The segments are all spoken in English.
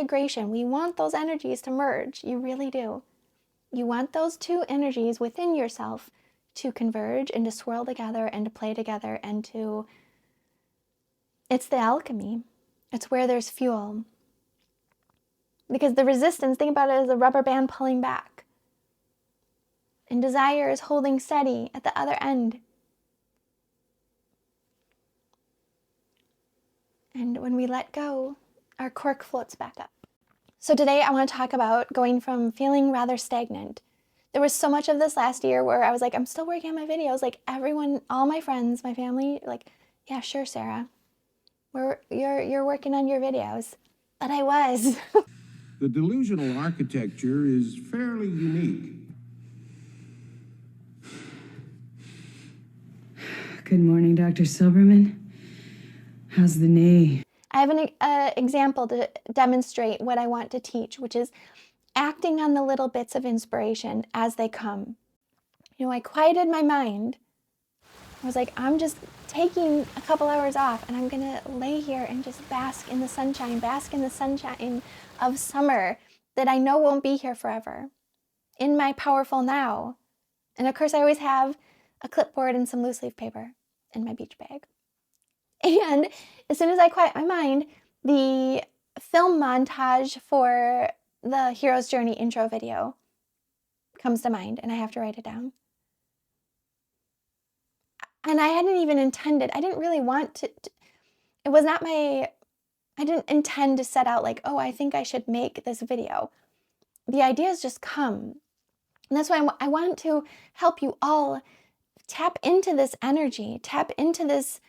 integration. We want those energies to merge. You really do. You want those two energies within yourself to converge and to swirl together and to play together and to... It's the alchemy. It's where there's fuel. Because the resistance, think about it as a rubber band pulling back. And desire is holding steady at the other end. And when we let go, our cork floats back up. So today I want to talk about going from feeling rather stagnant. There was so much of this last year where I was like, I'm still working on my videos. Like everyone, all my friends, my family, like, yeah, sure, Sarah. You're working on your videos. But I was. The delusional architecture is fairly unique. Good morning, Dr. Silberman. How's the knee? I have an example to demonstrate what I want to teach, which is acting on the little bits of inspiration as they come. You know, I quieted my mind. I was like, I'm just taking a couple hours off and I'm going to lay here and just bask in the sunshine of summer that I know won't be here forever, in my powerful now. And of course, I always have a clipboard and some loose leaf paper in my beach bag. And as soon as I quiet my mind, the film montage for the Hero's Journey intro video comes to mind, and I have to write it down. And I hadn't even intended, I didn't really want to, it was not my, I didn't intend to set out like, oh, I think I should make this video. The ideas just come. And that's why I want to help you all tap into this energy, tap into this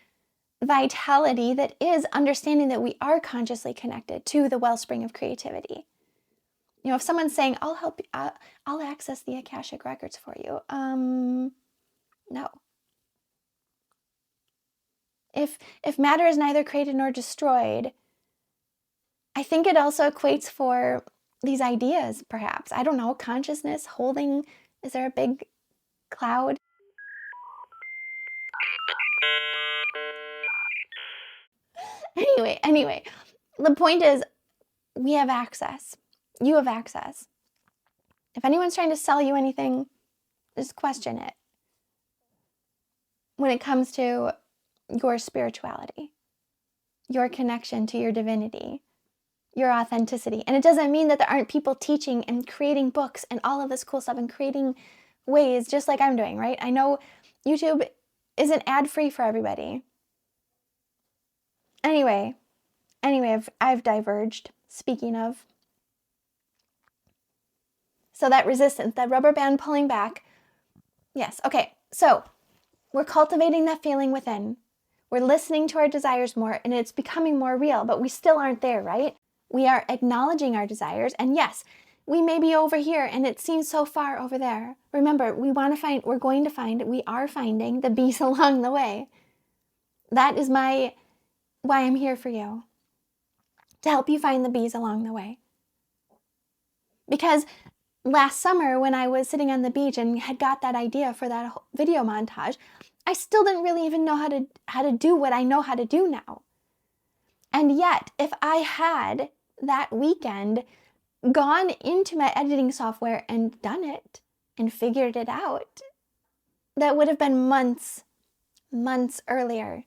vitality that is understanding that we are consciously connected to the wellspring of creativity. You know, if someone's saying, I'll help you, I'll access the Akashic records for you. No. If matter is neither created nor destroyed, I think it also equates for these ideas, perhaps. I don't know, consciousness holding, is there a big cloud? Anyway, the point is, we have access. You have access. If anyone's trying to sell you anything, just question it. When it comes to your spirituality, your connection to your divinity, your authenticity. And it doesn't mean that there aren't people teaching and creating books and all of this cool stuff and creating ways just like I'm doing, right? I know YouTube isn't ad-free for everybody. Anyway, I've diverged, speaking of. So that resistance, that rubber band pulling back. Yes, okay. So we're cultivating that feeling within. We're listening to our desires more and it's becoming more real, but we still aren't there, right? We are acknowledging our desires. And yes, we may be over here and it seems so far over there. Remember, we are finding the bees along the way. That is why I'm here for you. To help you find the bees along the way. Because last summer when I was sitting on the beach and had got that idea for that video montage, I still didn't really even know how to do what I know how to do now. And yet, if I had that weekend gone into my editing software and done it and figured it out, that would have been months earlier.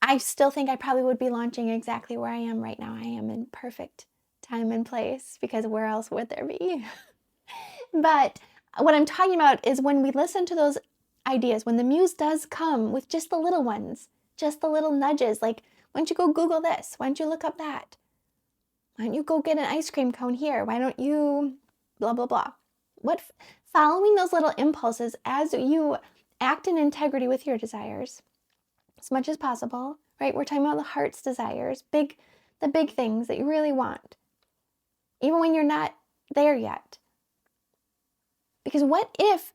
I still think I probably would be launching exactly where I am right now. I am in perfect time and place because where else would there be? But what I'm talking about is when we listen to those ideas, when the muse does come with just the little ones, just the little nudges, like, why don't you go Google this? Why don't you look up that? Why don't you go get an ice cream cone here? Why don't you blah, blah, blah. Following those little impulses as you act in integrity with your desires, as much as possible, right? We're talking about the heart's desires, the big things that you really want, even when you're not there yet. Because what if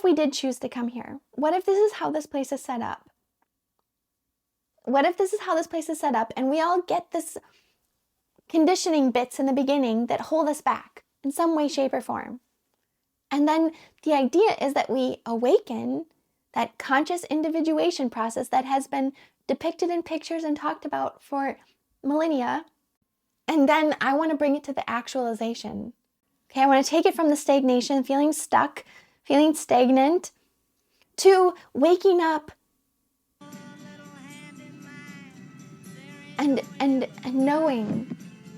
we did choose to come here? What if this is how this place is set up? What if this is how this place is set up and we all get this conditioning bits in the beginning that hold us back in some way, shape, or form? And then the idea is that we awaken that conscious individuation process that has been depicted in pictures and talked about for millennia. And then I want to bring it to the actualization. Okay, I want to take it from the stagnation, feeling stuck, feeling stagnant, to waking up and knowing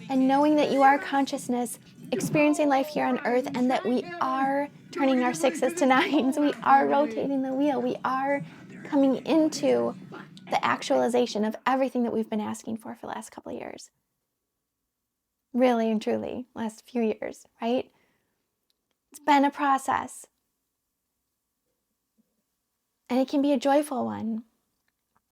that you are consciousness, experiencing life here on earth, and that we are turning our 6s to 9s. We are rotating the wheel. We are coming into the actualization of everything that we've been asking for the last couple of years. Really and truly, last few years, right? It's been a process. And it can be a joyful one.